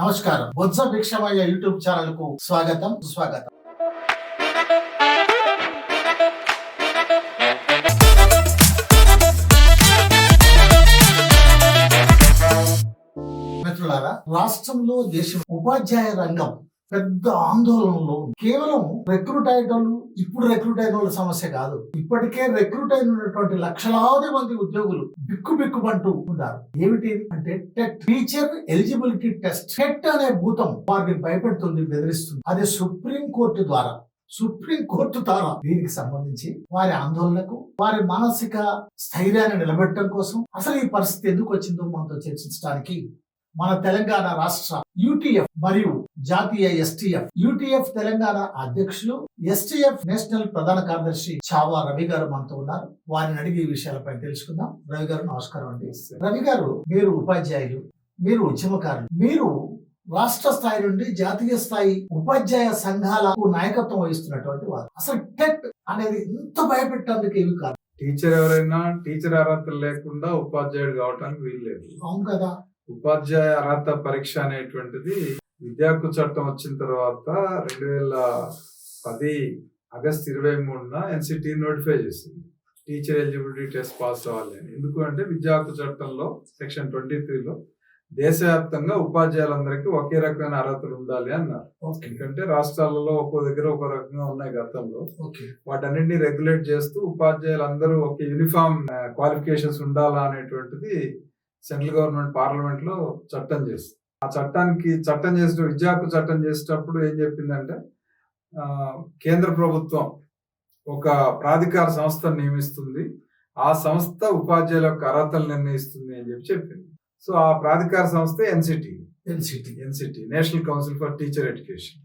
నమస్కారం. Botsa Bhikshamaiah YouTube channel కు స్వాగతం, సుస్వాగతం. మిత్రులారా, రాష్ట్రంలో దేశం ఉపాధ్యాయ రంగం పెద్ద ఆందోళనలో ఉంది. కేవలం రిక్రూట్ అయ్యేటోళ్ళు, ఇప్పుడు రిక్రూట్ అయిన వాళ్ళ సమస్య కాదు. ఇప్పటికే రిక్రూట్ అయినటువంటి లక్షలాది మంది ఉద్యోగులు బిక్కుమంటూ ఉన్నారు. ఏమిటి అంటే TET, teacher eligibility test. TET అనే భూతం వారిని భయపెడుతుంది, బెదిరిస్తుంది. అది సుప్రీంకోర్టు ద్వారా దీనికి సంబంధించి వారి ఆందోళనకు, వారి మానసిక స్థైర్యాన్ని నిలబెట్టడం కోసం అసలు ఈ పరిస్థితి ఎందుకు వచ్చిందో మనతో చర్చించడానికి మన తెలంగాణ రాష్ట్ర యూటీఎఫ్ మరియు జాతీయ ఎస్టీఎఫ్, యూటీఎఫ్ తెలంగాణ అధ్యక్షులు, ఎస్టీఎఫ్ నేషనల్ ప్రధాన కార్యదర్శి చావా రవి గారు మనతో ఉన్నారు. వారిని అడిగి ఈ విషయాలపై తెలుసుకుందాం. రవి గారు నమస్కారం అండి. రవి గారు, మీరు ఉపాధ్యాయులు, మీరు ఉద్యమకారులు, మీరు రాష్ట్ర స్థాయి నుండి జాతీయ స్థాయి ఉపాధ్యాయ సంఘాలకు నాయకత్వం వహిస్తున్నటువంటి వారు. అసలు టెట్ అనేది ఇంత భయపెట్టడానికి ఏమి కాదు? టీచర్ ఎవరైనా టీచర్ అర్హత లేకుండా ఉపాధ్యాయుడు కావడానికి వీల్లేదు. అవును కదా. ఉపాధ్యాయ అర్హత పరీక్ష అనేటువంటిది విద్యా హక్కు చట్టం వచ్చిన తర్వాత 2010 ఆగస్టు 23న ఎన్సిటి నోటిఫై చేసింది టీచర్ ఎలిజిబిలిటీ టెస్ట్ పాస్ అవ్వాలి. ఎందుకు అంటే విద్యా హక్కు చట్టంలో సెక్షన్ 23లో దేశవ్యాప్తంగా ఉపాధ్యాయులందరికీ ఒకే రకమైన అర్హతలు ఉండాలి అన్నారు. ఎందుకంటే రాష్ట్రాలలో ఒక్కో దగ్గర ఒక రకంగా ఉన్నాయి గతంలో. వాటన్నింటినీ రెగ్యులేట్ చేస్తూ ఉపాధ్యాయులందరూ ఒక యూనిఫామ్ క్వాలిఫికేషన్స్ ఉండాలా అనేటువంటిది సెంట్రల్ గవర్నమెంట్ పార్లమెంట్ లో చట్టం చేస్తుంది. ఆ చట్టం చేసిన విద్యా హక్కు చట్టం చేసేటప్పుడు ఏం చెప్పిందంటే, కేంద్ర ప్రభుత్వం ఒక ప్రాధికార సంస్థను నియమిస్తుంది, ఆ సంస్థ ఉపాధ్యాయుల యొక్క అర్హతలు నిర్ణయిస్తుంది అని చెప్పింది. సో ఆ ప్రాధికార సంస్థ NCT national council for teacher education.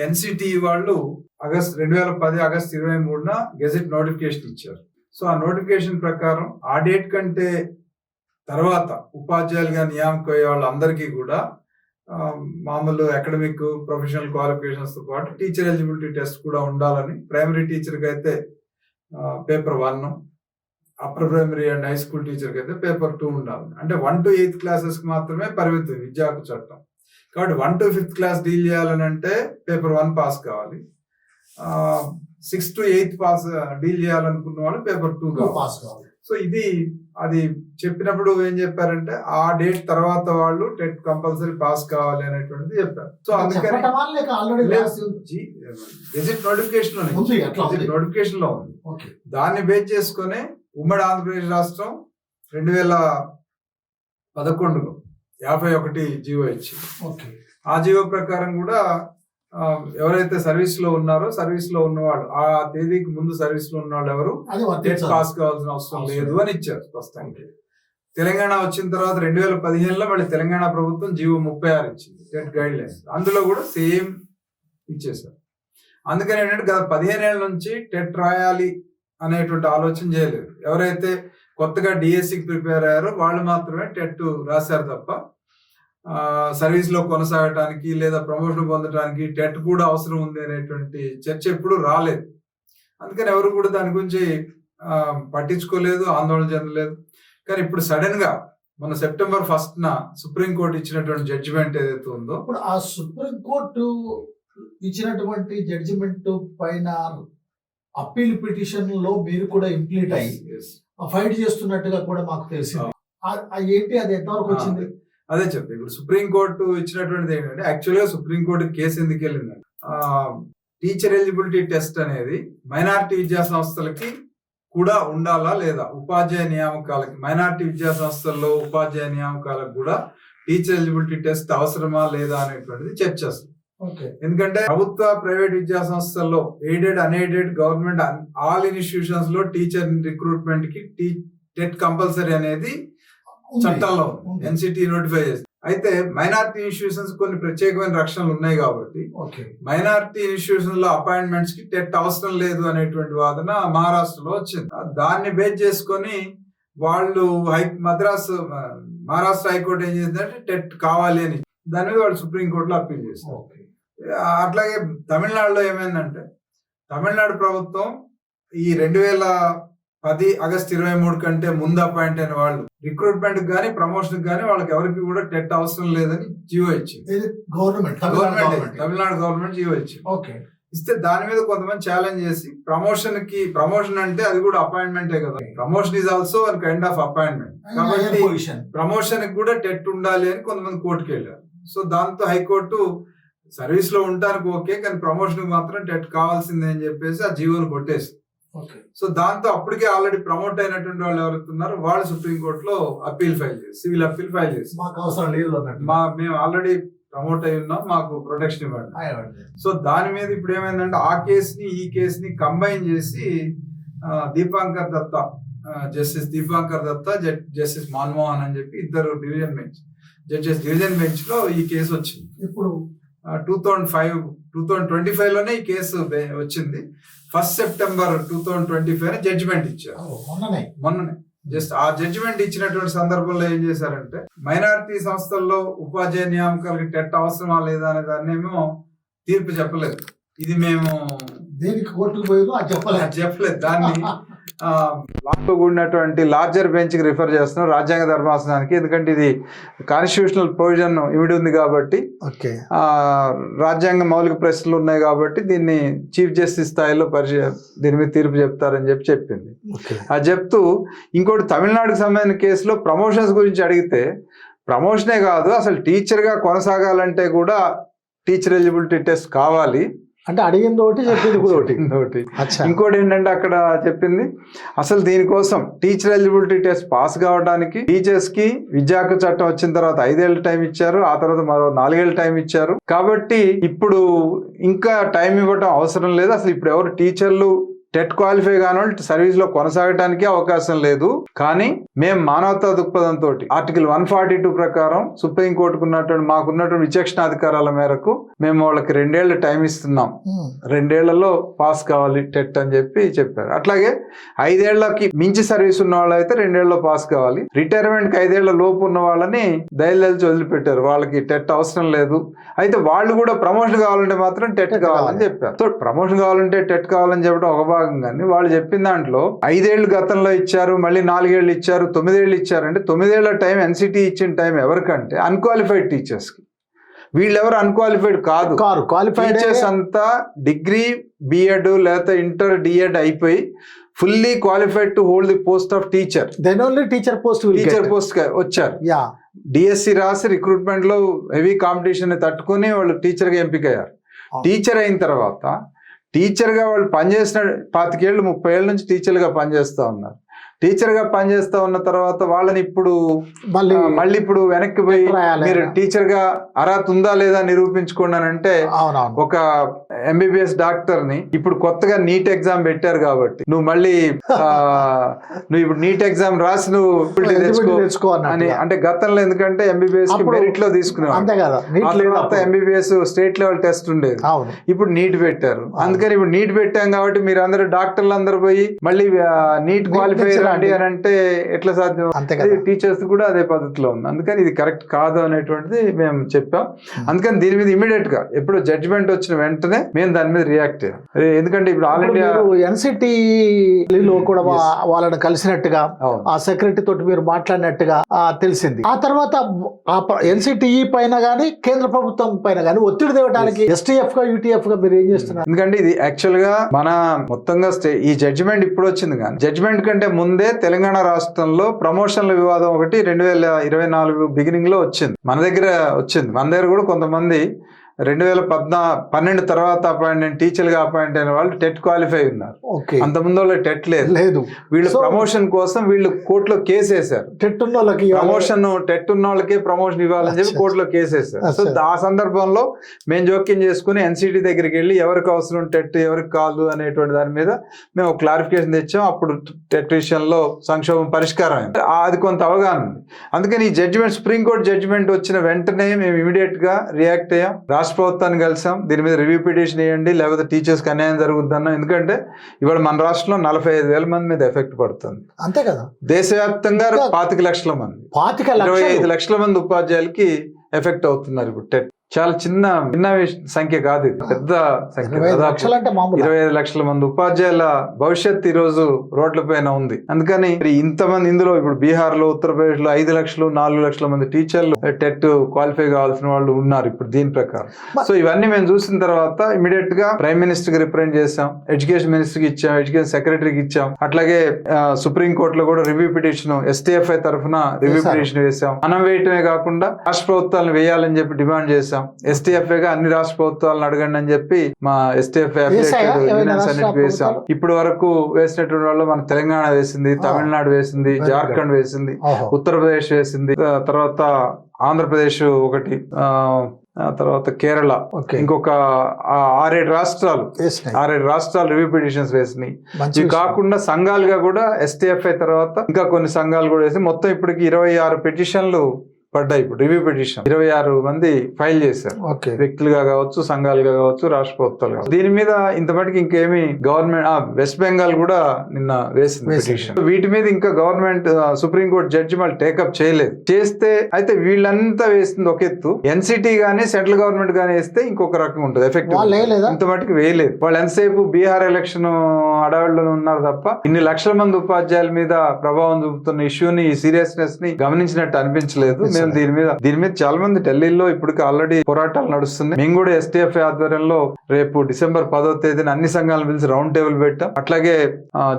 NCT వాళ్ళు 2010 ఆగస్టు 23న గెజెట్ నోటిఫికేషన్ ఇచ్చారు. సో ఆ నోటిఫికేషన్ ప్రకారం ఆ డేట్ కంటే తర్వాత ఉపాధ్యాయులుగా నియామకం అయ్యే వాళ్ళందరికీ కూడా మామూలు అకాడమిక్ ప్రొఫెషనల్ క్వాలిఫికేషన్స్ తో పాటు టీచర్ ఎలిజిబిలిటీ టెస్ట్ కూడా ఉండాలని, ప్రైమరీ టీచర్కి అయితే paper 1, upper primary and high school టీచర్కి అయితే పేపర్ 2 ఉండాలి. అంటే 1 to 8th క్లాసెస్ కి మాత్రమే పరిమితం విద్యా హక్కు చట్టం. కాబట్టి 1 to 5th క్లాస్ డీల్ చేయాలని అంటే పేపర్ 1 పాస్ కావాలి. 6 to 8th పాస్ డీల్ చేయాలనుకున్న వాళ్ళు పేపర్ 2 పాస్ కావాలి. సో అది చెప్పినప్పుడు ఏం చెప్పారంటే, ఆ డేట్ తర్వాత వాళ్ళు టెట్ కంపల్సరీ పాస్ కావాలి అనేటువంటిది చెప్పారు. సో అందుకని నోటిఫికేషన్ లో ఉంది. దాన్ని బేస్ చేసుకుని ఉమ్మడి ఆంధ్రప్రదేశ్ రాష్ట్రం 2011లో 51 జీవో ఇచ్చింది. ఆ జీవో ప్రకారం కూడా ఎవరైతే సర్వీస్ లో ఉన్నారో, సర్వీస్ లో ఉన్నవాళ్ళు, ఆ తేదీకి ముందు సర్వీస్ లో ఉన్నవాళ్ళు ఎవరు టెట్ పాస్ కావాల్సిన అవసరం లేదు అని ఇచ్చారు స్పష్టంగా. తెలంగాణ వచ్చిన తర్వాత 2015లో మళ్ళీ తెలంగాణ ప్రభుత్వం జీవో 36 ఇచ్చింది, టెట్ గైడ్ లైన్స్. అందులో కూడా సేమ్ ఇచ్చేసారు. అందుకని ఏంటంటే గత 15 ఏళ్ల నుంచి టెట్ రాయాలి అనేటువంటి ఆలోచన చేయలేదు. ఎవరైతే కొత్తగా డిఎస్సికి ప్రిపేర్ అయ్యారో వాళ్ళు మాత్రమే టెట్ రాశారు తప్ప సర్వీస్ లో కొనసాగటానికి లేదా ప్రమోషన్ పొందడానికి టెట్ కూడా అవసరం ఉంది అనేటువంటి చర్చ ఎప్పుడు రాలేదు. అందుకని ఎవరు కూడా దాని గురించి పట్టించుకోలేదు, ఆందోళన చెందలేదు. కానీ ఇప్పుడు సడన్ గా మన September 1న సుప్రీంకోర్టు ఇచ్చినటువంటి జడ్జిమెంట్ ఏదైతే ఉందో, ఇప్పుడు ఆ సుప్రీంకోర్టు ఇచ్చినటువంటి జడ్జిమెంట్ పైన అప్పీల్ పిటిషన్ లో మీరు కూడా ఇంప్లీట్ అయ్యి ఫైట్ చేస్తున్నట్టుగా కూడా మాకు తెలిసింది. ఏంటి అది ఎంతవరకు వచ్చింది? అదే చెప్తా. ఇప్పుడు సుప్రీంకోర్టు ఇచ్చినటువంటిది ఏంటంటే, యాక్చువల్గా సుప్రీంకోర్టు కేసు ఎందుకు వెళ్ళిందంటే, టీచర్ ఎలిజిబిలిటీ టెస్ట్ అనేది మైనారిటీ విద్యా సంస్థలకి కూడా ఉండాలా లేదా, ఉపాధ్యాయ నియామకాలకి, మైనారిటీ విద్యా సంస్థల్లో ఉపాధ్యాయ నియామకాలకు కూడా టీచర్ ఎలిజిబిలిటీ టెస్ట్ అవసరమా లేదా అనేటువంటిది చర్చ అసలు. ఎందుకంటే ప్రభుత్వ ప్రైవేట్ విద్యా సంస్థల్లో, aided, unaided, government all institutions లో టీచర్ రిక్రూట్మెంట్ కి టెట్ కంపల్సరీ అనేది చట్టంలో ఎన్సిటి నోటిఫై చేస్తుంది. అయితే మైనారిటీ ఇన్స్టిట్యూషన్స్ కొన్ని ప్రత్యేకమైన రక్షణలు ఉన్నాయి కాబట్టి మైనారిటీ ఇన్స్టిట్యూషన్ లో అపాయింట్మెంట్స్ కి టెట్ అవసరం లేదు అనేటువంటి వాదన మహారాష్ట్రలో వచ్చింది. దాన్ని బేస్ చేసుకొని వాళ్ళు మహారాష్ట్ర హైకోర్టు ఏం చేసిందంటే టెట్ కావాలి అని, దాని మీద వాళ్ళు సుప్రీంకోర్టులో అప్పీల్ చేశారు. అట్లాగే తమిళనాడులో ఏమైందంటే, తమిళనాడు ప్రభుత్వం ఈ 2010 10 ఆగస్టు 23 కంటే ముందు అపాయింట్ అయిన వాళ్ళు రిక్రూట్మెంట్ గానీ ప్రమోషన్ గానీ వాళ్ళకి ఎవరికి కూడా టెట్ అవసరం లేదని జీవో ఇచ్చింది. గవర్నమెంట్ తమిళనాడు గవర్నమెంట్ జీవో ఇచ్చింది. ఓకే, ఇస్తే దాని మీద కొంతమంది ఛాలెంజ్ చేసి ప్రమోషన్ అంటే అది కూడా అపాయింట్మెంటే కదా, promotion is also one kind of appointment కాబట్టి ప్రమోషన్ కి కూడా టెట్ ఉండాలి అని కొంతమంది కోర్టుకు వెళ్ళారు. సో దాంతో హైకోర్టు సర్వీస్ లో ఉండడానికి ఓకే కానీ ప్రమోషన్ మాత్రం టెట్ కావాల్సిందే అని చెప్పేసి ఆ జీవోను కొట్టేసి, సో దాంతో అప్పటికే ఆల్రెడీ ప్రమోట్ అయినటువంటి వాళ్ళు ఎవరుతున్నారో వాళ్ళు సుప్రీంకోర్టులో అప్పీల్ ఫైల్ చేసి సివిల్ అప్పీల్ ఫైల్ చేసి మాకు అవసరం లేదు మేము ఆల్రెడీ ప్రమోట్ అయి ఉన్నాం, మాకు ప్రొటెక్షన్ ఇవ్వండి. సో దాని మీద ఇప్పుడు ఏమైందంటే ఆ కేసుని ఈ కేసుని కంబైన్ చేసి దీపాంకర్ దత్తా, జస్టిస్ దీపాంకర్ దత్తా, జస్టిస్ మన్మోహన్ అని చెప్పి ఇద్దరు డివిజన్ బెంచ్ లో ఈ కేసు వచ్చింది. ఇప్పుడు 2025 లోనే ఈ కేసు వచ్చింది. 1 సెప్టెంబర్ 2025 జడ్జిమెంట్ ఇచ్చారు. మొన్ననే జస్ట్ ఆ జడ్జిమెంట్ ఇచ్చినటువంటి సందర్భంలో ఏం చేశారంటే మైనారిటీ సంస్థల్లో ఉపాధ్యాయ నియామకాలకి టెట్ అవసరమా లేదా అనే దాన్ని ఏమో తీర్పు చెప్పలేదు. ఇది మేము దేనికి కోర్టుకు పోయేదో చెప్పలేదు. దాన్ని కూడినటువంటి లార్జర్ బెంచ్ కి రిఫర్ చేస్తున్నాం, రాజ్యాంగ ధర్మాసనానికి. ఎందుకంటే ఇది కాన్స్టిట్యూషనల్ ప్రొవిజన్ ఇమిడి ఉంది కాబట్టి, రాజ్యాంగ మౌలిక ప్రశ్నలు ఉన్నాయి కాబట్టి దీన్ని చీఫ్ జస్టిస్ స్థాయిలో దీని మీద తీర్పు చెప్తారని చెప్పింది. అది చెప్తూ ఇంకోటి తమిళనాడుకు సంబంధించిన కేసులో ప్రమోషన్స్ గురించి అడిగితే ప్రమోషనే కాదు అసలు టీచర్ గా కొనసాగాలంటే కూడా టీచర్ ఎలిజిబిలిటీ టెస్ట్ కావాలి అంటే అడిగింది ఒకటి చెప్పింది కూడా ఒకటి. ఇంకోటి ఏంటంటే అక్కడ చెప్పింది అసలు దీనికోసం టీచర్ ఎలిజిబిలిటీ టెస్ట్ పాస్ కావడానికి టీచర్స్ కి విద్యా హక్కు చట్టం వచ్చిన తర్వాత 5 ఏళ్ళ టైం ఇచ్చారు, ఆ తర్వాత మరో 4 ఏళ్ళ టైం ఇచ్చారు. కాబట్టి ఇప్పుడు ఇంకా టైం ఇవ్వడం అవసరం లేదు. అసలు ఇప్పుడు ఎవరు టీచర్లు టెట్ క్వాలిఫై కాని వాళ్ళు సర్వీస్ లో కొనసాగడానికి అవకాశం లేదు. కానీ మేము మానవతా దృక్పథంతో ఆర్టికల్ 142 ప్రకారం సుప్రీంకోర్టుకు మాకున్నటువంటి విచక్షణాధికారాల మేరకు మేము వాళ్ళకి 2 ఏళ్ల టైం ఇస్తున్నాం, 2 ఏళ్లలో పాస్ కావాలి టెట్ అని చెప్పారు. అట్లాగే 5 ఏళ్లకి మించి సర్వీస్ ఉన్న వాళ్ళు అయితే 2 ఏళ్లలో పాస్ కావాలి. రిటైర్మెంట్ కి 5 ఏళ్ల లోపు ఉన్న వాళ్ళని దయచేసి వదిలిపెట్టారు, వాళ్ళకి టెట్ అవసరం లేదు. అయితే వాళ్ళు కూడా ప్రమోషన్ కావాలంటే మాత్రం టెట్ కావాలని చెప్పారు. సో ప్రమోషన్ కావాలంటే టెట్ కావాలని చెప్పడం ఒక భాగం. కానీ వాళ్ళు చెప్పిన దాంట్లో 5 ఏళ్ళు గతంలో ఇచ్చారు, మళ్ళీ 4 ఏళ్ళు ఇచ్చారు, 9 ఏళ్ళు ఇచ్చారు. అంటే 9 ఏళ్ల టైం ఎన్సిటీ ఇచ్చిన టైం ఎవరికంటే అన్క్వాలిఫైడ్ టీచర్స్ కి. వీళ్ళెవరు అన్క్వాలిఫైడ్ కాదు, క్వాలిఫైడ్ టీచర్స్ అంతా డిగ్రీ బిఎడ్ లేకపోతే ఇంటర్ డిఎడ్ అయిపోయి fully qualified to hold the post of teacher. Then only teacher post వచ్చారు. డిఎస్సి రాసి రిక్రూట్మెంట్ లో హెవీ కాంపిటీషన్ తట్టుకుని వాళ్ళు టీచర్ గా ఎంపికయ్యారు. టీచర్ అయిన తర్వాత టీచర్ గా వాళ్ళు పనిచేసిన 25 ఏళ్ళు 30 ఏళ్ళ నుంచి టీచర్గా పనిచేస్తా ఉన్నారు. టీచర్ గా పనిచేస్తా ఉన్న తర్వాత వాళ్ళని ఇప్పుడు మళ్ళీ ఇప్పుడు వెనక్కి పోయి మీరు టీచర్ గా అర్హత ఉందా లేదా నిరూపించుకోండి అని అంటే ఒక ఎంబీబీఎస్ డాక్టర్ ని ఇప్పుడు కొత్తగా నీట్ ఎగ్జామ్ పెట్టారు కాబట్టి నువ్వు మళ్ళీ నువ్వు ఇప్పుడు నీట్ ఎగ్జామ్ రాసి నువ్వు తెచ్చుకో అని అంటే గతంలో ఎందుకంటే ఎంబీబీఎస్ కి మెరిట్ లో తీసుకునేవాడు, ఎంబీబీఎస్ స్టేట్ లెవెల్ టెస్ట్ ఉండేది, ఇప్పుడు నీట్ పెట్టారు. అందుకని ఇప్పుడు నీట్ పెట్టాం కాబట్టి మీరు అందరూ డాక్టర్లు అందరు పోయి మళ్ళీ నీట్ క్వాలిఫై అని అంటే ఎట్లా సాధ్యం? టీచర్స్ కూడా అదే పద్ధతిలో ఉంది. అందుకని ఇది కరెక్ట్ కాదు అనేటువంటిది మేము చెప్పాం. అందుకని దీని మీద ఇమీడియట్ గా ఎప్పుడు జడ్జిమెంట్ వచ్చిన వెంటనే మేము దాని మీద రియాక్ట్ అయ్యాం. ఎందుకంటే ఇప్పుడు ఆల్ ఇండియా ఎన్సిటీలో కూడా వాళ్ళని కలిసినట్టుగా ఆ సెక్రటరీ తోటి మీరు మాట్లాడినట్టుగా తెలిసింది. ఆ తర్వాత ఎన్సిటిఈ పైన గానీ కేంద్ర ప్రభుత్వం పైన గానీ ఒత్తిడి తేవడానికి ఎస్టీఎఫ్ గా యూటీఎఫ్ గా మీరు ఏం చేస్తున్నారు? ఎందుకంటే ఇది యాక్చువల్ గా మన మొత్తంగా ఈ జడ్జిమెంట్ ఇప్పుడు వచ్చింది కానీ జడ్జిమెంట్ కంటే ముందే తెలంగాణ రాష్ట్రంలో ప్రమోషన్ల వివాదం ఒకటి 2024 బిగినింగ్ లో వచ్చింది. మన దగ్గర కూడా కొంతమంది 2012 తర్వాత అపాయింట్ టీచర్ గా అపాయింట్ అయిన వాళ్ళు టెట్ క్వాలిఫై ఉన్నారు. అంతకుముందు వాళ్ళు టెట్ లేదు. వీళ్ళు ప్రమోషన్ కోసం వీళ్ళు కోర్టులో కేసు వేశారు. టెట్ ఉన్న వాళ్ళకి ప్రమోషన్ ఇవ్వాలని చెప్పి కోర్టులో కేసు వేశారు. సో ఆ సందర్భంలో మేము జోక్యం చేసుకుని ఎన్సిటీ దగ్గరికి వెళ్ళి ఎవరికి అవసరం టెట్ ఎవరికి కాదు అనేటువంటి దాని మీద మేము క్లారిఫికేషన్ తెచ్చాం. అప్పుడు టెట్ విషయంలో సంక్షోభం పరిష్కారం అయింది. అది కొంత అవగాహన ఉంది. అందుకని ఈ జడ్జిమెంట్ సుప్రీంకోర్టు జడ్జిమెంట్ వచ్చిన వెంటనే మేము ఇమీడియట్ గా రియాక్ట్ అయ్యాం. రాష్ట్ర ప్రభుత్వాన్ని కలిసాం, దీని మీద రివ్యూ పిటిషన్ వేయండి లేకపోతే టీచర్స్కి అన్యాయం జరుగుతుందన్నా. ఎందుకంటే ఇవాళ మన రాష్ట్రంలో 45,000 మంది మీద ఎఫెక్ట్ పడుతుంది. అంతే కదా, దేశవ్యాప్తంగా 25 లక్షల మంది 25 లక్షల మంది ఉపాధ్యాయులకి ఎఫెక్ట్ అవుతున్నారు ఇప్పుడు టెట్. చాలా చిన్న సంఖ్య కాదు ఇది, పెద్ద సంఖ్య. 25 లక్షలు అంటే మామూలు 25 లక్షల మంది ఉపాధ్యాయుల భవిష్యత్ ఈ రోజు రోడ్ల పైన ఉంది. అందుకని మరి ఇంతమంది ఇందులో ఇప్పుడు బీహార్ లో, ఉత్తరప్రదేశ్ లో 5 లక్షలు 4 లక్షల మంది టీచర్లు టెట్ క్వాలిఫై కావాల్సిన వాళ్ళు ఉన్నారు ఇప్పుడు దీని ప్రకారం. సో ఇవన్నీ మేము చూసిన తర్వాత ఇమీడియట్ గా ప్రైమ్ మినిస్టర్ కి రిప్రజెంట్ చేసాం, ఎడ్యుకేషన్ మినిస్టర్ కి ఇచ్చాం, ఎడ్యుకేషన్ సెక్రటరీకి ఇచ్చాం. అట్లాగే సుప్రీం కోర్టులో కూడా రివ్యూ పిటిషన్ STFI తరఫున రివ్యూ పిటిషన్ వేసాం. మనం వేయటమే కాకుండా రాష్ట్ర ప్రభుత్వాలను వేయాలని చెప్పి డిమాండ్ చేసాం. STFI గా అన్ని రాష్ట్ర ప్రభుత్వాలను అడగండి అని చెప్పి మా STFI యూనియన్స్ అన్నిటికీ వేసాం. ఇప్పటి వరకు వేసినటువంటి వాళ్ళు మన తెలంగాణ వేసింది, తమిళనాడు వేసింది, జార్ఖండ్ వేసింది, ఉత్తరప్రదేశ్ వేసింది, తర్వాత ఆంధ్రప్రదేశ్ ఒకటి, తర్వాత కేరళ, ఇంకొక 6-7 రాష్ట్రాలు రివ్యూ పిటిషన్స్ వేసినాయి. ఇవి కాకుండా సంఘాలుగా కూడా STFI తర్వాత ఇంకా కొన్ని సంఘాలు కూడా వేసి మొత్తం ఇప్పటికి 26 పిటిషన్లు పడ్డాయి. ఇప్పుడు రివ్యూ పిటిషన్ 26 మంది ఫైల్ చేశారు, వ్యక్తులుగా కావచ్చు, సంఘాలుగా కావచ్చు, రాష్ట్ర ప్రభుత్వాలు కావచ్చు. దీని మీద ఇంతమటికి ఇంకేమి గవర్నమెంట్ వెస్ట్ బెంగాల్ కూడా నిన్న వేసింది పిటిషన్. వీటి మీద ఇంకా గవర్నమెంట్ సుప్రీంకోర్టు జడ్జి మళ్ళీ టేకప్ చేయలేదు. చేస్తే అయితే వీళ్ళంతా వేసింది ఒక ఎత్తు, NCT గానీ సెంట్రల్ గవర్నమెంట్ గానీ వేస్తే ఇంకొక రకంగా ఉంటుంది ఎఫెక్టివ్. ఇంతమటికి వేయలేదు. వాళ్ళు ఎంతసేపు బీహార్ ఎలక్షన్ అడవుల్లో ఉన్నారు తప్ప ఇన్ని లక్షల మంది ఉపాధ్యాయుల మీద ప్రభావం చూపుతున్న ఇష్యూని, ఈ సీరియస్నెస్ ని గమనించినట్టు అనిపించలేదు. మేము దీని మీద చాలా మంది ఢిల్లీలో ఇప్పటికి ఆల్రెడీ పోరాటాలు నడుస్తున్నాయి. మేము కూడా STFI ఆధ్వర్యంలో రేపు డిసెంబర్ 10వ తేదీన అన్ని సంఘాలను పిలిచి రౌండ్ టేబుల్ పెట్టాం. అట్లాగే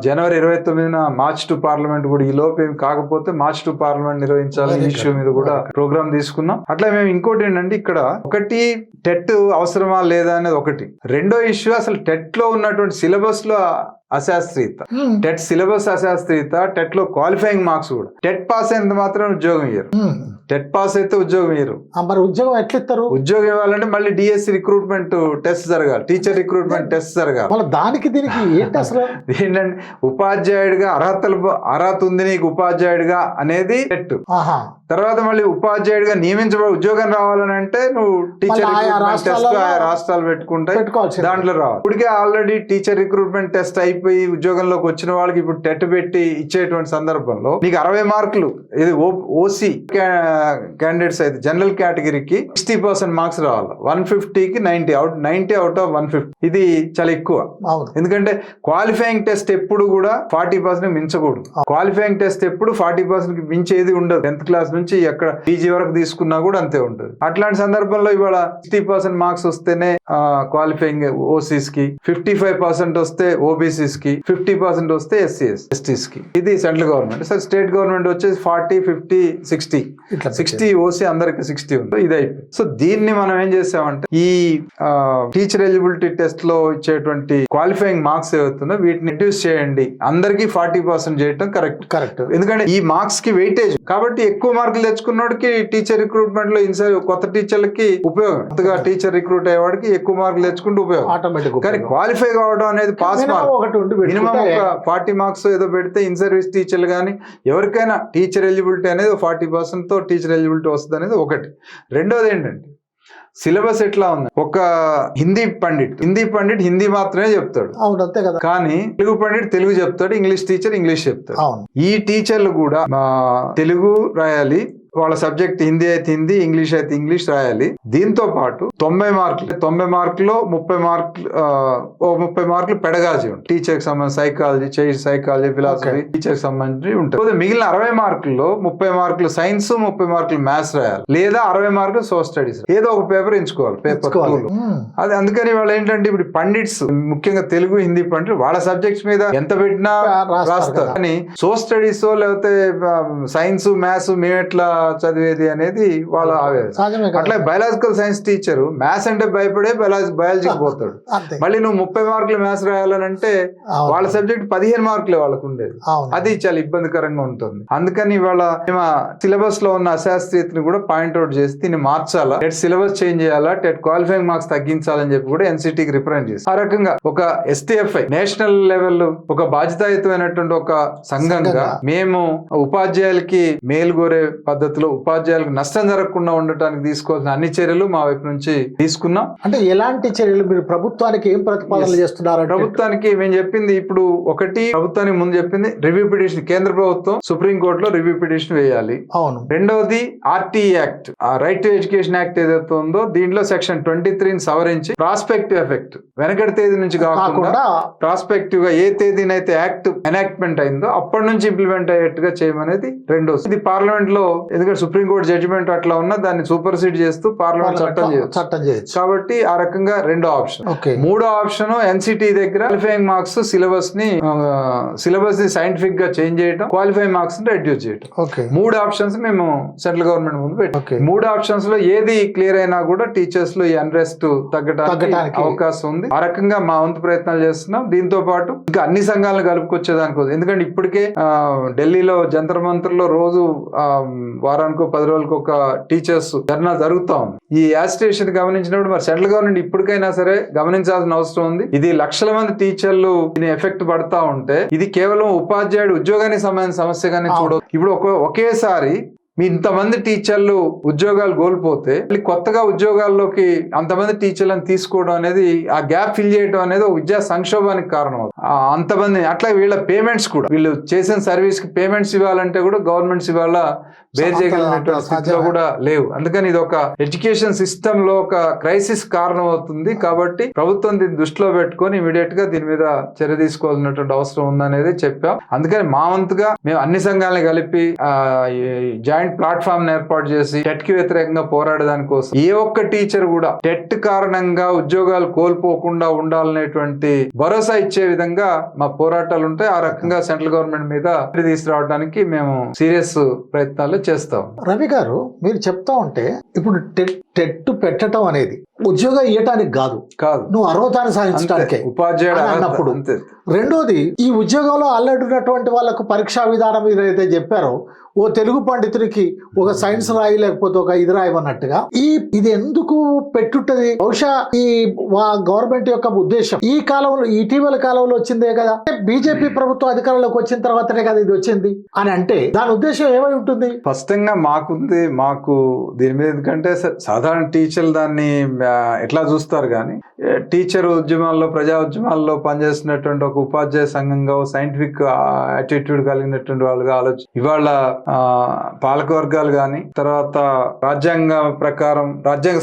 జనవరి 29న మార్చ్ టు పార్లమెంట్ కూడా, ఈ లోపు ఏం కాకపోతే మార్చ్ టు పార్లమెంట్ నిర్వహించాలని ఇష్యూ మీద కూడా ప్రోగ్రామ్ తీసుకున్నాం. అట్లా మేము ఇంకోటి ఏంటంటే ఇక్కడ ఒకటి టెట్ అవసరమా లేదా అనేది ఒకటి. రెండో ఇష్యూ అసలు టెట్ లో ఉన్నటువంటి సిలబస్ లో అశాస్త్రీయత, టెట్ సిలబస్ అశాస్త్రీయత, టెట్ లో క్వాలిఫైయింగ్ మార్క్స్ కూడా. టెట్ పాస్ అయినంత మాత్రం ఉద్యోగం ఇయ్యరు, టెట్ పాస్ అయితే ఉద్యోగం ఇయ్యరు. మరి ఉద్యోగం ఎట్లా ఇస్తారు? ఉద్యోగం ఇవ్వాలంటే మళ్ళీ DSC రిక్రూట్మెంట్ టెస్ట్ జరగాలి, టీచర్ రిక్రూట్మెంట్ టెస్ట్ జరగాలి. దానికి దీనికి ఏంటి అసలు? ఏంటంటే ఉపాధ్యాయుడిగా అర్హత ఉంది నీకు ఉపాధ్యాయుడిగా అనేది టెట్. తర్వాత మళ్ళీ ఉపాధ్యాయుడిగా నియమించబడి ఉద్యోగం రావాలని అంటే నువ్వు టీచర్ రిక్రూట్మెంట్ టెస్ట్ రాష్ట్రాలు పెట్టుకుంటాయి, దాంట్లో రావాలి. ఇప్పటికే ఆల్రెడీ టీచర్ రిక్రూట్మెంట్ టెస్ట్ అయిపోయి ఉద్యోగంలోకి వచ్చిన వాళ్ళకి ఇప్పుడు టెట్ పెట్టి ఇచ్చేటువంటి సందర్భంలో నీకు 60 మార్కులు, ఇది OC క్యాండిడేట్స్ అయితే జనరల్ కేటగిరీకి 60% మార్క్స్ రావాలి, 150కి 90 అవుట్ ఆఫ్ 150. ఇది చాలా ఎక్కువ. ఎందుకంటే క్వాలిఫైయింగ్ టెస్ట్ ఎప్పుడు కూడా 40% మించకూడదు. క్వాలిఫైయింగ్ టెస్ట్ ఎప్పుడు 40% మించేది ఉండదు. 10th క్లాస్ నుంచి ఎక్కడ PG వరకు తీసుకున్నా కూడా అంతే ఉంటుంది. అట్లాంటి సందర్భంలో ఇవాళ 60% మార్క్స్ వస్తేనే క్వాలిఫైయింగ్ OCs కి, 55% వస్తే OBCs కి, 50% వస్తే SCs STs కి. ఇది సెంట్రల్ గవర్నమెంట్. సరే స్టేట్ గవర్నమెంట్ వచ్చేసి 40, 50, 60 OC అందరికి 60 ఉంది. ఇది అయిపోయింది. సో దీన్ని మనం ఏం చేసామంటే ఈ టీచర్ ఎలిజిబిలిటీ టెస్ట్ లో ఇచ్చేటువంటి క్వాలిఫైయింగ్ మార్క్స్ ఏవైతుందో వీటిని రిడ్యూస్ చేయండి, అందరికి 40% చేయడం కరెక్ట్. ఎందుకంటే ఈ మార్క్స్ కి వెయిటేజ్ కాబట్టి ఎక్కువ మార్కులు తెచ్చుకున్నోడికి టీచర్ రిక్రూట్మెంట్ లో కొత్త టీచర్లకి ఉపయోగం, కొత్తగా టీచర్ రిక్రూట్ అయ్యేవాడికి ఎక్కువ మార్కులు తెచ్చుకుంటూ ఉపయోగం. కానీ క్వాలిఫై కావడం అనేది పాస్ మార్క్ మినిమం ఒక 40 మార్క్స్ ఏదో పెడితే ఇన్ సర్వీస్ టీచర్లు కానీ ఎవరికైనా టీచర్ ఎలిజిబిలిటీ అనేది 40% తో టీచర్ ఎలిజిబిలిటీ వస్తుంది అనేది ఒకటి. రెండోది ఏంటంటే సిలబస్ ఎట్లా ఉంది, ఒక హిందీ పండిట్ హిందీ మాత్రమే చెప్తాడు, కానీ తెలుగు పండిట్ తెలుగు చెప్తాడు, ఇంగ్లీష్ టీచర్ ఇంగ్లీష్ చెప్తాడు. ఈ టీచర్లు కూడా తెలుగు రాయాలి, వాళ్ళ సబ్జెక్ట్ హిందీ అయితే హిందీ, ఇంగ్లీష్ అయితే ఇంగ్లీష్ రాయాలి. దీంతో పాటు 90 మార్కులు 30 మార్కులు పెడగాజీ ఉంటుంది. టీచర్ కి సంబంధించి సైకాలజీ ఫిలాసఫీ టీచర్ కి సంబంధించి ఉంటుంది. మిగిలిన 60 మార్కుల్లో 30 మార్కులు సైన్స్, 30 మార్కులు మ్యాథ్స్ రాయాలి, లేదా 60 మార్కులు సోషల్ స్టడీస్, ఏదో ఒక పేపర్ ఎంచుకోవాలి పేపర్ 2లో. అది అందుకని వాళ్ళు ఏంటంటే ఇప్పుడు పండిట్స్ ముఖ్యంగా తెలుగు హిందీ పండిట్ వాళ్ళ సబ్జెక్ట్స్ మీద ఎంత పెట్టినా రాస్తారు, కానీ సోషల్ స్టడీస్ లేకపోతే సైన్స్ మ్యాథ్స్ మేము ఎట్లా చదివేది అనేది వాళ్ళ ఆవేదన. అట్లా బయాలజికల్ సైన్స్ టీచర్ మ్యాథ్స్ అంటే భయపడే బయాలజీకి పోతాడు. మళ్ళీ నువ్వు 30 మార్కులు మ్యాథ్స్ రాయాలనంటే వాళ్ళ సబ్జెక్ట్ 15 మార్కులే వాళ్ళకు ఉండేది. అది చాలా ఇబ్బందికరంగా ఉంటుంది. అందుకని ఇవాళ సిలబస్ లో ఉన్న అశాస్త్రీయతని కూడా పాయింట్అవుట్ చేసి దీన్ని మార్చాలా, టెట్ సిలబస్ చేంజ్ చేయాలా, టెట్ క్వాలిఫైయింగ్ మార్క్స్ తగ్గించాలని చెప్పి కూడా NCTకి రిప్రజెంట్ చేసి ఆ రకంగా ఒక STFI నేషనల్ లెవెల్ ఒక బాధ్యతాయుతమైనటువంటి ఒక సంఘంగా మేము ఉపాధ్యాయులకి మేలు కోరే పద్ధతి భవిష్యత్తులో ఉపాధ్యాయులకు నష్టం జరగకుండా ఉండటానికి తీసుకోవాల్సిన అన్ని చర్యలు మా వైపు నుంచి తీసుకున్నాం. అంటే ఎలాంటి చర్యలు మీరు ప్రభుత్వానికి ఏం ప్రతిపాదనలు చేస్తున్నారు? ప్రభుత్వానికి మేము చెప్పింది ఇప్పుడు ఒకటి, ప్రభుత్వానికి ముందు చెప్పింది రివ్యూ పిటిషన్, కేంద్ర ప్రభుత్వం సుప్రీంకోర్టులో రివ్యూ పిటిషన్ వేయాలి. అవును. రెండవది RT act, right to education act ఏదైతే ఉందో దీంట్లో సెక్షన్ 23 సవరించి ప్రాస్పెక్టివ్ ఎఫెక్ట్, వెనకటి తేదీ నుంచి కాకుండా ప్రాస్పెక్టివ్ గా ఏ తేదీనైతే యాక్ట్ ఎనాక్ట్మెంట్ అయిందో అప్పటి నుంచి ఇంప్లిమెంట్ అయ్యేట్టుగా చేయమనేది రెండోది. ఇది పార్లమెంట్ లో, ఎందుకంటే సుప్రీంకోర్టు జడ్జిమెంట్ అట్లా ఉన్నా దాన్ని సూపర్సీడ్ చేస్తూ పార్లమెంట్ చట్టం చేయొచ్చు కాబట్టి ఆ రకంగా రెండో ఆప్షన్. మూడో ఆప్షన్ ఎన్సిటి దగ్గర క్వాలిఫైయింగ్ మార్క్స్ సిలబస్ ని సైంటిఫిక్ గా చేంజ్ చేయడం, క్వాలిఫైయింగ్ మార్క్స్ ని రెడ్యూస్ చేయడం. మూడు ఆప్షన్స్ మేము సెంట్రల్ గవర్నమెంట్ ముందు పెట్టాం. మూడు ఆప్షన్స్ లో ఏది క్లియర్ అయినా కూడా టీచర్స్ లో ఈ అన్రెస్ట్ తగ్గడానికి అవకాశం ఉంది. ఆ రకంగా మా వంతు ప్రయత్నాలు చేస్తున్నాం. దీంతో పాటు ఇంకా అన్ని సంఘాలను కలుపుకొచ్చేదానికోసం, ఎందుకంటే ఇప్పటికే ఢిల్లీలో జంతర్ మంతర్లో రోజు వారానికో 10 రోజులకు ఒక టీచర్స్ ధర్నా జరుగుతా ఉంది. ఈ యాజిటేషన్ గమనించినప్పుడు మరి సెంట్రల్ గవర్నమెంట్ ఇప్పటికైనా సరే గమనించాల్సిన అవసరం ఉంది. ఇది లక్షల మంది టీచర్లు దీని ఎఫెక్ట్ పడతా ఉంటే ఇది కేవలం ఉపాధ్యాయుడు ఉద్యోగానికి సంబంధించిన సమస్యగానే చూడదు. ఇప్పుడు ఒకేసారి మీ ఇంతమంది టీచర్లు ఉద్యోగాలు కోల్పోతే కొత్తగా ఉద్యోగాల్లోకి అంతమంది టీచర్లను తీసుకోవడం అనేది, ఆ గ్యాప్ ఫిల్ చేయడం అనేది ఒక విద్యా సంక్షోభానికి కారణం అవుతుంది. అంతమంది అట్లా వీళ్ళ పేమెంట్స్ కూడా, వీళ్ళు చేసిన సర్వీస్ కి పేమెంట్స్ ఇవ్వాలంటే కూడా గవర్నమెంట్స్ ఇవాళ బేర్ చేయగలిగినటువంటి స్థితిలో కూడా లేవు. అందుకని ఇది ఒక ఎడ్యుకేషన్ సిస్టమ్ లో ఒక క్రైసిస్ కారణం అవుతుంది. కాబట్టి ప్రభుత్వం దీన్ని దృష్టిలో పెట్టుకొని ఇమీడియట్ గా దీని మీద చర్య తీసుకోవాల్సినటువంటి అవసరం ఉందనేది చెప్పాం. అందుకని మా వంతుగా మేము అన్ని సంఘాలను కలిపి జాయింట్ ప్లాట్ఫామ్ ఏర్పాటు చేసి టెట్ కి వ్యతిరేకంగా పోరాడడానికి కోసం ఏ ఒక్క టీచర్ కూడా టెట్ కారణంగా ఉద్యోగాలు కోల్పోకుండా ఉండాలనేటువంటి భరోసా ఇచ్చే విధంగా మా పోరాటాలు ఉంటాయి. ఆ రకంగా సెంట్రల్ గవర్నమెంట్ మీద తీసుకురావడానికి మేము సీరియస్ ప్రయత్నాలు చేస్తాం. రవి గారు, మీరు చెప్తా ఉంటే ఇప్పుడు టెట్ పెట్టడం అనేది ఉద్యోగం ఇవ్వటానికి కాదు, నువ్వు అర్హతను సాధించడానికే ఉపాధ్యాయుడు అన్నప్పుడు. రెండోది, ఈ ఉద్యోగంలో అల్లడున్నటువంటి వాళ్ళకు పరీక్షా విధానం మీద అయితే చెప్పారో, ఓ తెలుగు పండితుడికి ఒక సైన్స్ రాయి లేకపోతే ఒక ఇది రాయమన్నట్టుగా ఇది ఎందుకు పెట్టుటది? బహుశా ఈ గవర్నమెంట్ యొక్క ఉద్దేశం ఈ కాలంలో, ఇటీవల కాలంలో వచ్చిందే కదా, బీజేపీ ప్రభుత్వం అధికారంలోకి వచ్చిన తర్వాతనే కదా ఇది వచ్చింది అని అంటే దాని ఉద్దేశం ఏమై ఉంటుంది? స్పష్టంగా మాకు దీని మీద, ఎందుకంటే సాధారణ టీచర్లు దాన్ని ఎట్లా చూస్తారు కానీ టీచర్ ఉద్యమాల్లో, ప్రజా ఉద్యమాల్లో పనిచేస్తున్నటువంటి ఒక ఉపాధ్యాయ సంఘంగా సైంటిఫిక్ యాటిట్యూడ్ కలిగినటువంటి వాళ్ళుగా ఆలోచన ఇవాళ పాలక వర్గాలు కానీ, తర్వాత రాజ్యాంగ ప్రకారం రాజ్యాంగ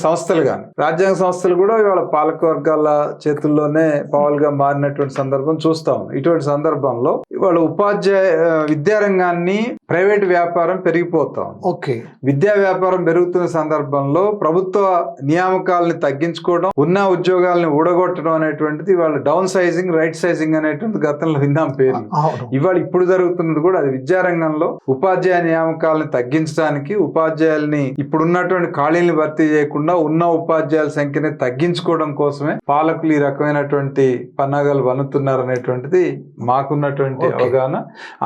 సంస్థలు కూడా ఇవాళ పాలక వర్గాల చేతుల్లోనే పావులుగా మారినటువంటి సందర్భం చూస్తా ఉంది. ఇటువంటి సందర్భంలో ఇవాళ విద్యారంగాన్ని ప్రైవేట్ వ్యాపారం పెరిగిపోతా ఉంది. విద్యా వ్యాపారం పెరుగుతున్న సందర్భంలో ప్రభుత్వ నియామకాలని తగ్గించుకోవడం, ఉన్న ఉద్యోగాలను ఊడగొట్టడం అనేటువంటిది ఇవాళ డౌన్ సైజింగ్, రైట్ సైజింగ్ అనేటువంటి గతంలో విన్నాం పేరు. ఇవాళ ఇప్పుడు జరుగుతున్నది కూడా అది. విద్యారంగంలో ఉపాధ్యాయ నియామకాలను తగ్గించడానికి, ఉపాధ్యాయుల్ని ఇప్పుడున్నటువంటి ఖాళీలను భర్తీ చేయకుండా ఉన్న ఉపాధ్యాయుల సంఖ్యని తగ్గించుకోవడం కోసమే పాలకులు ఈ రకమైనటువంటి పన్నాగాలు వన్నుతున్నారు అనేటువంటిది మాకున్నటువంటి అవగాహన.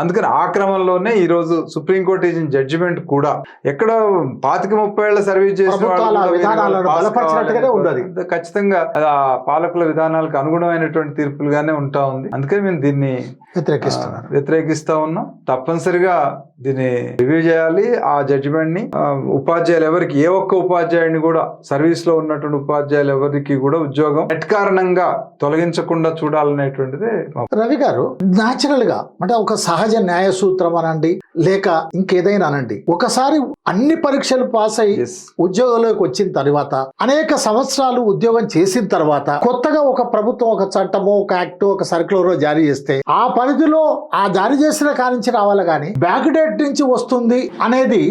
అందుకని ఆ క్రమంలోనే ఈ రోజు సుప్రీంకోర్టు ఇచ్చిన జడ్జిమెంట్ కూడా ఎక్కడ 25-30 ఏళ్ల సర్వీస్ చేసిన ఖచ్చితంగా ఆ పాలకుల విధానాలకు అనుగుణమైనటువంటి తీర్పులుగానే ఉంటా ఉంది. అందుకని మేము దీన్ని వ్యతిరేకిస్తా ఉన్నాం. తప్పనిసరిగా దీన్ని రివ్యూ చేయాలి. ఆ జడ్జిమెంట్ ని ఉపాధ్యాయులు ఎవరికి, ఏ ఒక్క ఉపాధ్యాయుడిని కూడా, సర్వీస్ లో ఉన్నటువంటి ఉపాధ్యాయులు ఎవరికి కూడా ఉద్యోగం నెట్ కారణంగా తొలగించకుండా చూడాలనేటువంటిది. రవి గారు, న్యాచురల్ గా అంటే ఒక సహజ న్యాయ సూత్రం అనండి, లేక ఇంకేదైనా అనండి, ఒకసారి అన్ని పరీక్షలు పాస్ అయ్యి ఉద్యోగంలోకి వచ్చిన తర్వాత, అనేక సంవత్సరాలు ఉద్యోగం చేసిన తర్వాత కొత్తగా ఒక ప్రభుత్వం ఒక చట్టమో, ఒక యాక్ట్, ఒక సర్క్యులర్ జారీ చేస్తే ఆ పరిధిలో ఆ జారీ చేసిన కానించి రావాలి కానీ బ్యాక్ డేట్ నుంచి వస్తుంది అనేది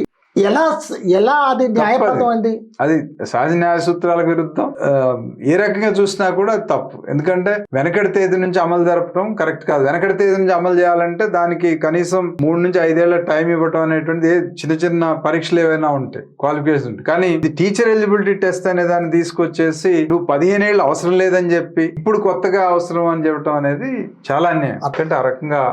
ఎలా అది న్యాయపద్ధం అండి? అది సహజ న్యాయ సూత్రాలకు విరుద్ధం. ఏ రకంగా చూసినా కూడా తప్పు. ఎందుకంటే వెనకటి తేదీ నుంచి అమలు జరపడం కరెక్ట్ కాదు. వెనకటి తేదీ నుంచి అమలు చేయాలంటే దానికి కనీసం 3 నుంచి 5 ఏళ్ల టైం ఇవ్వటం అనేటువంటిది, చిన్న పరీక్షలు ఏవైనా ఉంటాయి, క్వాలిఫికేషన్ ఉంటాయి. కానీ ఇది టీచర్ ఎలిజిబిలిటీ టెస్ట్ అనే దాన్ని తీసుకొచ్చేసి నువ్వు 15 ఏళ్ళు అవసరం లేదని చెప్పి ఇప్పుడు కొత్తగా అవసరం అని చెప్పడం అనేది చాలా అన్యాయం. అంటే ఆ రకంగా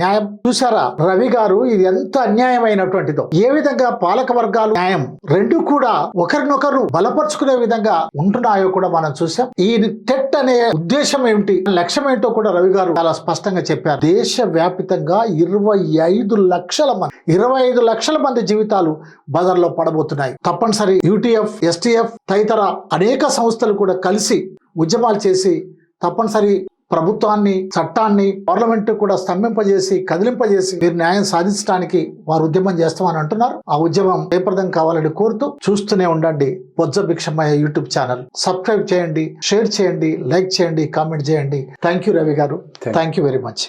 న్యాయం చూసారా రవి గారు, ఇది ఎంత అన్యాయమైనటువంటిదో. ఏ విధంగా పాలక వర్గాలు న్యాయం రెండు కూడా ఒకరినొకరు బలపరుచుకునే విధంగా ఉంటున్నాయో కూడా మనం చూసాం. ఈ టెట్ అనే ఉద్దేశం ఏమిటి, లక్ష్యం ఏంటో కూడా రవి గారు చాలా స్పష్టంగా చెప్పారు. దేశ వ్యాపితంగా 25 లక్షల మంది జీవితాలు బజార్లో పడబోతున్నాయి. తప్పనిసరి యూటీఎఫ్, ఎస్టీఎఫ్ తదితర అనేక సంస్థలు కూడా కలిసి ఉద్యమాలు చేసి తప్పనిసరి ప్రభుత్వాన్ని, చట్టాన్ని, పార్లమెంట్ కూడా స్తంభింపజేసి, కదిలింపజేసి మీరు న్యాయం సాధించడానికి వారు ఉద్యమం చేస్తామని అంటున్నారు. ఆ ఉద్యమం జయప్రదం కావాలని కోరుతూ చూస్తూనే ఉండండి బొజ్జ భిక్షమయ్య యూట్యూబ్ ఛానల్. సబ్స్క్రైబ్ చేయండి, షేర్ చేయండి, లైక్ చేయండి, కామెంట్ చేయండి. థ్యాంక్ యూ రవి గారు, థ్యాంక్ యూ వెరీ మచ్.